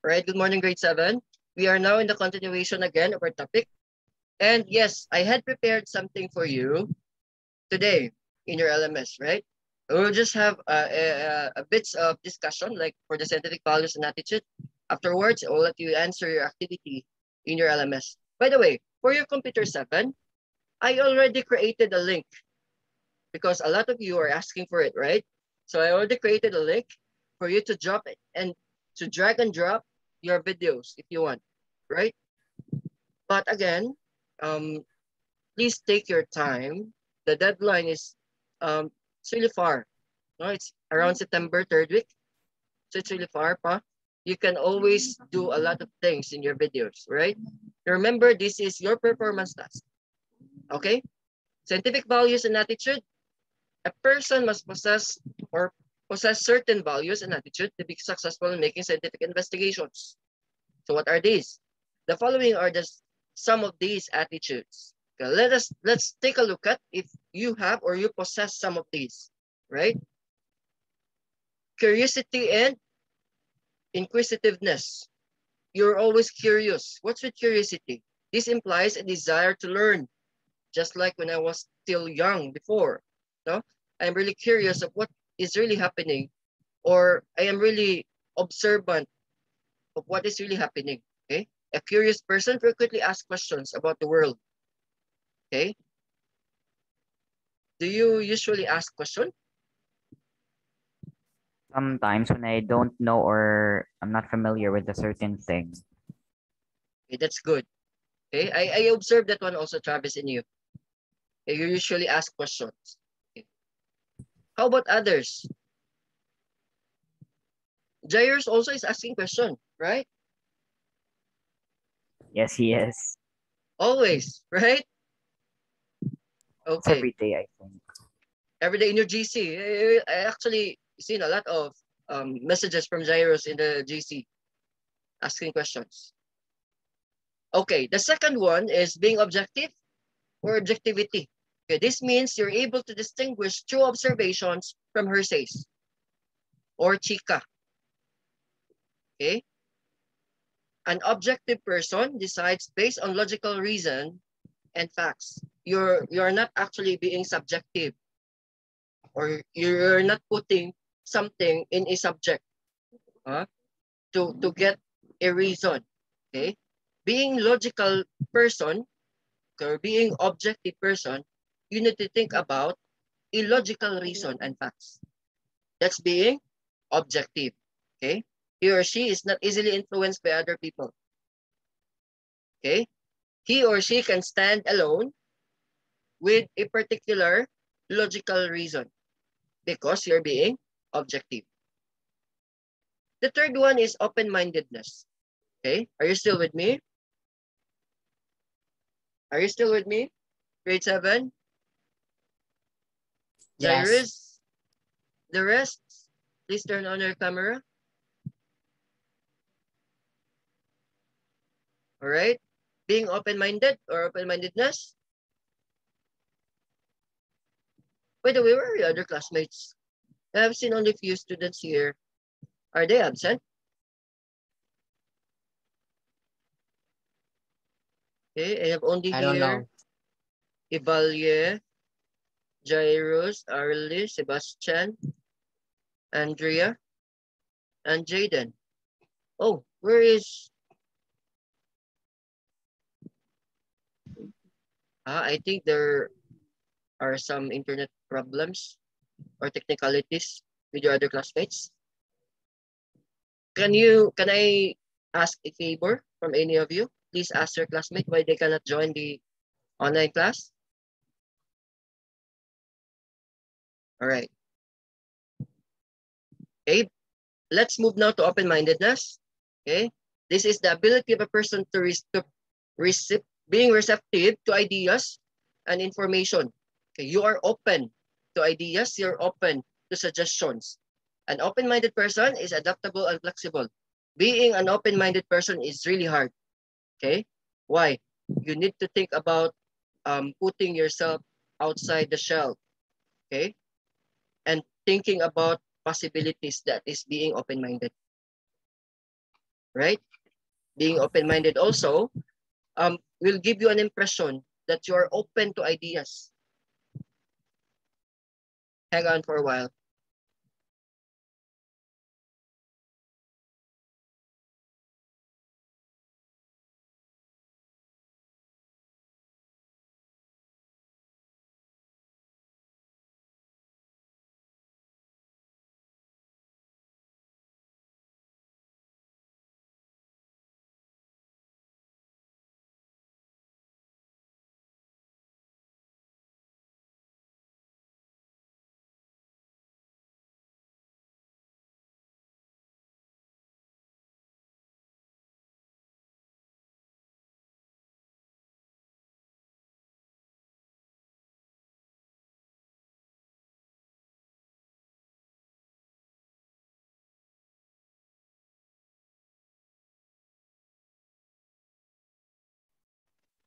Right, good morning, grade 7. We are now in the continuation again of our topic. And yes, I had prepared something for you today in your LMS, right? We'll just have a bits of discussion, like for the scientific values and attitude. Afterwards, I'll let you answer your activity in your LMS. By the way, for your computer 7, I already created a link because a lot of you are asking for it, right? So I already created a link for you to drop it and to drag and drop your videos if you want, right? But again, please take your time. The deadline is it's really far. No, it's around September 3rd week. So it's really far pa. You can always do a lot of things in your videos, right? Remember, this is your performance task. Okay? Scientific values and attitude. A person must possess certain values and attitude to be successful in making scientific investigations. So what are these? The following are some of these attitudes. Okay, let's take a look at if you have or you possess some of these, right? Curiosity and inquisitiveness. You're always curious. What's with curiosity? This implies a desire to learn, just like when I was still young before. No, I'm really curious of what is really happening, or I am really observant of what is really happening. Okay, a curious person frequently asks questions about the world. Okay, do you usually ask questions? Sometimes when I don't know or I'm not familiar with a certain thing. Okay, that's good. Okay, I observed that one also, Travis, in you. Okay, you usually ask questions. Okay. How about others? Jairus also is asking question, right? Yes, he is. Always, right? It's Okay. every day, I think. Every day in your GC. I actually seen a lot of messages from Jairus in the GC asking questions. Okay, the second one is being objective or objectivity. Okay, this means you're able to distinguish true observations from hearsays or chica. Okay, an objective person decides based on logical reason and facts. You're not actually being subjective, or you're not putting something in a subject to get a reason. Okay, being logical person or being objective person, you need to think about illogical reason and facts. That's being objective. Okay, he or she is not easily influenced by other people. Okay, he or she can stand alone with a particular logical reason because you're being objective. The third one is open-mindedness. Okay, are you still with me? Are you still with me? Grade 7? Yes. Jairus? The rest? Please turn on your camera. All right. Being open-minded or open-mindedness. By the way, where are your other classmates? I have seen only few students here. Are they absent? Okay, I have only I don't here know. Ivalye, Jairus, Arlie, Sebastian, Andrea, and Jaden. Oh, where is... I think there are some internet problems or technicalities with your other classmates. Can I ask a favor from any of you? Please ask your classmate why they cannot join the online class. All right. Okay. Let's move now to open-mindedness. Okay. This is the ability of a person to receive, being receptive to ideas and information. Okay. You are open to ideas. You're open to suggestions. An open-minded person is adaptable and flexible. Being an open-minded person is really hard. Okay. Why? You need to think about putting yourself outside the shell. Okay. And thinking about possibilities, that is being open-minded. right? Being open-minded also will give you an impression that you are open to ideas. Hang on for a while.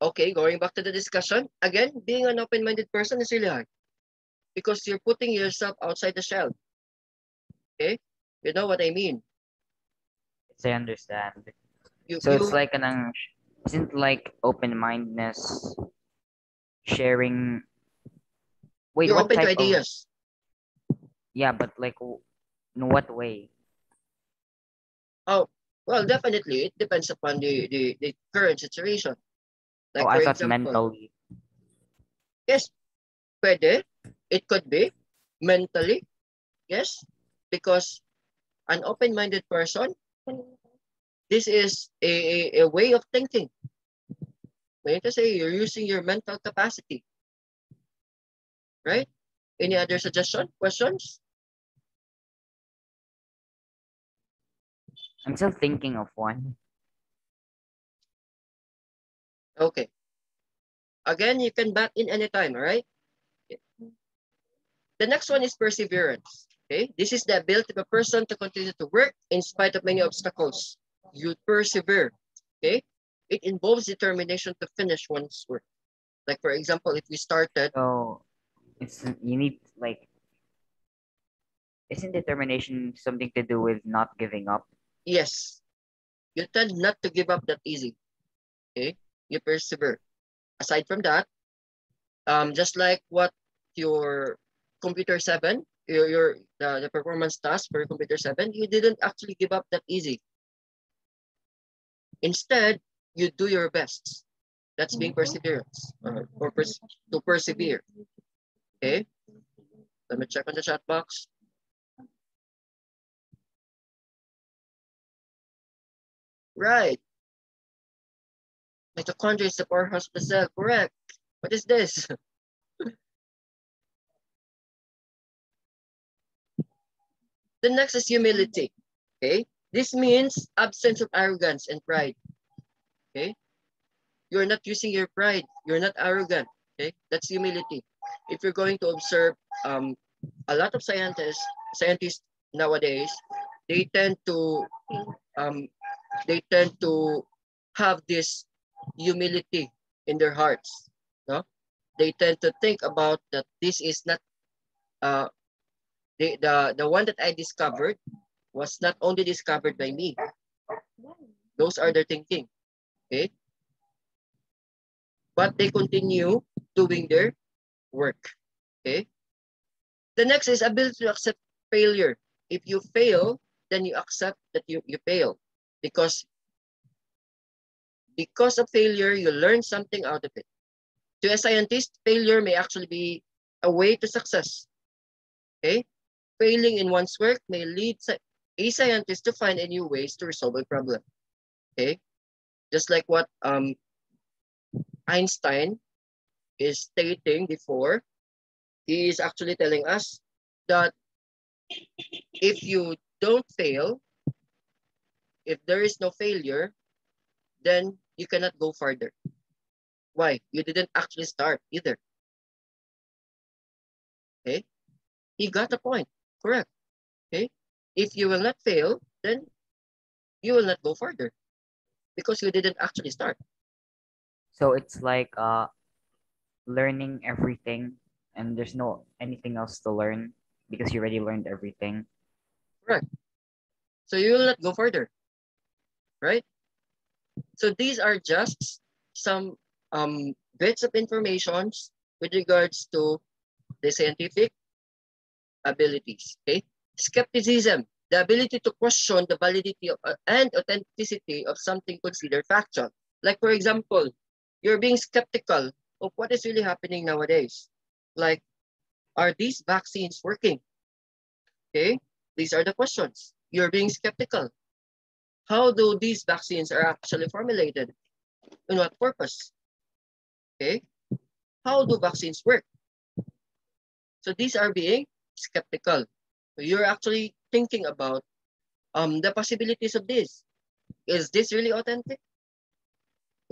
Okay, going back to the discussion. Again, being an open-minded person is really hard because you're putting yourself outside the shell. Okay? You know what I mean? Yes, I understand. You So it's you like isn't like open-mindedness, sharing. Wait, you're what open to type of? ideas. Yeah, but like, in what way? Oh, well, definitely it depends upon the current situation. Oh, Like I for thought example, mentally. yes, pwede. It could be mentally, yes, because an open-minded person, this is a way of thinking. Meaning to say you're using your mental capacity, right? Any other suggestion, questions? I'm still thinking of one. Okay. Again, you can bat in anytime, all right? The next one is perseverance. Okay, this is the ability of a person to continue to work in spite of many obstacles. You persevere. Okay, it involves determination to finish one's work. Like for example, if we started, So it's you need like, isn't determination something to do with not giving up? yes, you tend not to give up that easy. Okay, you persevere. Aside from that, just like what your computer 7, the performance task for computer 7, you didn't actually give up that easy. Instead, you do your best. That's being perseverance to persevere. Okay, let me check on the chat box. Right, mitochondria is the powerhouse of the cell. Correct. What is this? The next is humility. Okay, this means absence of arrogance and pride. Okay, you're not using your pride. You're not arrogant. Okay, that's humility. If you're going to observe um, a lot of scientists nowadays, they tend to um, they tend to have this humility in their hearts. No? They tend to think about that this is not uh the one that I discovered was not only discovered by me. Those are their thinking. Okay. But they continue doing their work. Okay. The next is ability to accept failure. If you fail, then you accept that you fail. Because of failure, you learn something out of it. To a scientist, failure may actually be a way to success. Okay? Failing in one's work may lead a scientist to find a new ways to resolve a problem. Okay? Just like what Einstein is stating before, he is actually telling us that if you don't fail, if there is no failure, then you cannot go further. Why? You didn't actually start either. Okay? He got the point. Correct. Okay? If you will not fail, then you will not go further because you didn't actually start. So it's like learning everything, and there's no anything else to learn because you already learned everything. Correct. So you will not go further. right? So these are just some bits of information with regards to the scientific abilities. Okay, skepticism, the ability to question the validity of, and authenticity of something considered factual. Like for example, you're being skeptical of what is really happening nowadays. Like, are these vaccines working? Okay, these are the questions. You're being skeptical. How do these vaccines are actually formulated? In what purpose? Okay, how do vaccines work? So these are being skeptical. So you're actually thinking about the possibilities of this. Is this really authentic?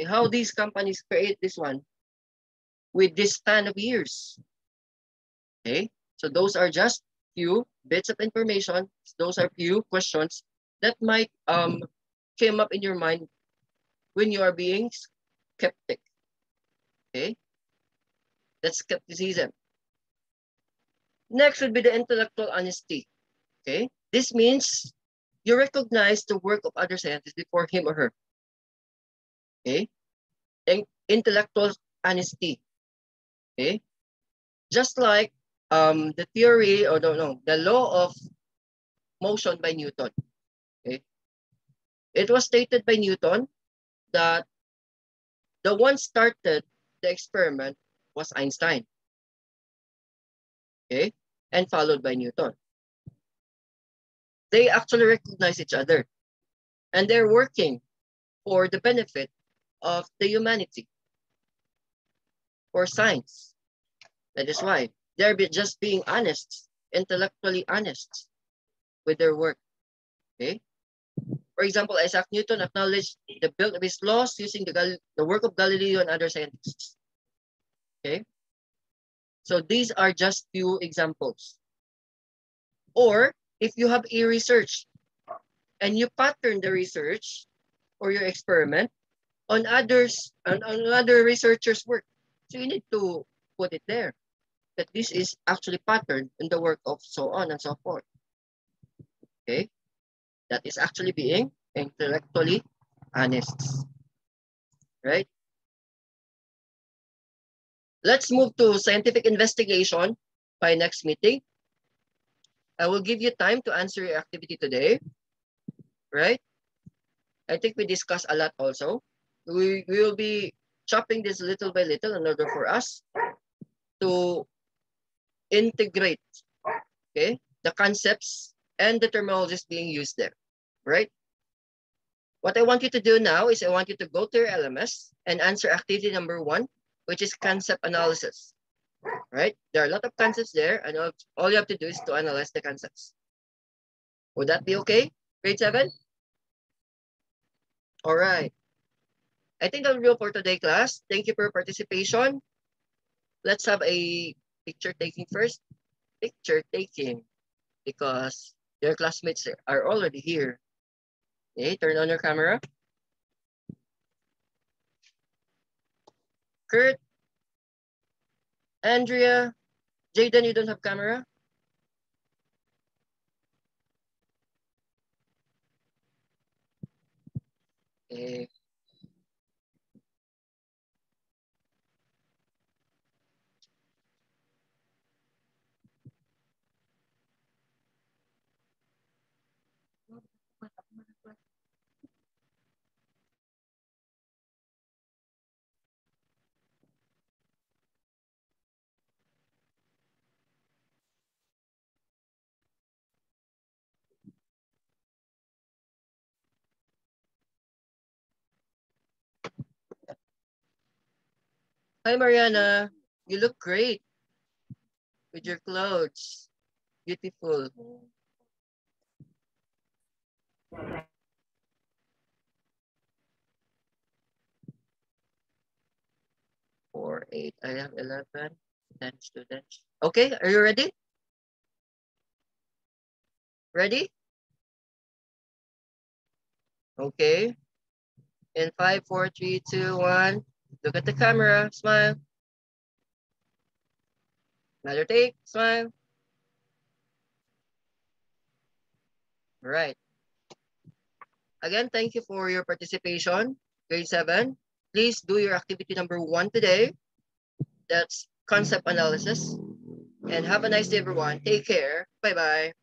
How these companies create this one with this span of years? Okay, so those are just few bits of information. Those are few questions that might came up in your mind when you are being skeptic. Okay, that's skepticism. Next would be the intellectual honesty. Okay, this means you recognize the work of other scientists before him or her. Okay, and intellectual honesty. Okay, just like the theory or the law of motion by Newton. Okay, it was stated by Newton that the one started the experiment was Einstein. Okay, and followed by Newton. They actually recognize each other, and they're working for the benefit of the humanity, for science. That is why they're just being honest, intellectually honest with their work. Okay. For example, Isaac Newton acknowledged the build of his laws using the work of Galileo and other scientists. Okay. So these are just few examples. Or if you have a research and you pattern the research or your experiment on on other researchers' work. So you need to put it there that this is actually patterned in the work of so on and so forth. Okay, that is actually being intellectually honest, right? Let's move to scientific investigation by next meeting. I will give you time to answer your activity today, right? I think we discussed a lot also. We will be chopping this little by little in order for us to integrate, okay, the concepts and the terminologies being used there, right? What I want you to do now is I want you to go to your LMS and answer activity number 1, which is concept analysis, right? There are a lot of concepts there, and all you have to do is to analyze the concepts. Would that be okay, grade 7? All right. I think that will be all for today, class. Thank you for your participation. Let's have a picture taking first. Picture taking, because your classmates are already here. Okay, turn on your camera. Kurt, Andrea, Jaden, you don't have camera? Okay. Hi, Mariana. You look great with your clothes. Beautiful. 4, 8, I have 11, 10 students. Okay, are you ready? Ready? Okay. In 5, 4, 3, 2, 1. Look at the camera. Smile. Another take. Smile. Right. Again, thank you for your participation. Grade 7, please do your activity number 1 today. That's concept analysis. And have a nice day, everyone. Take care. Bye-bye.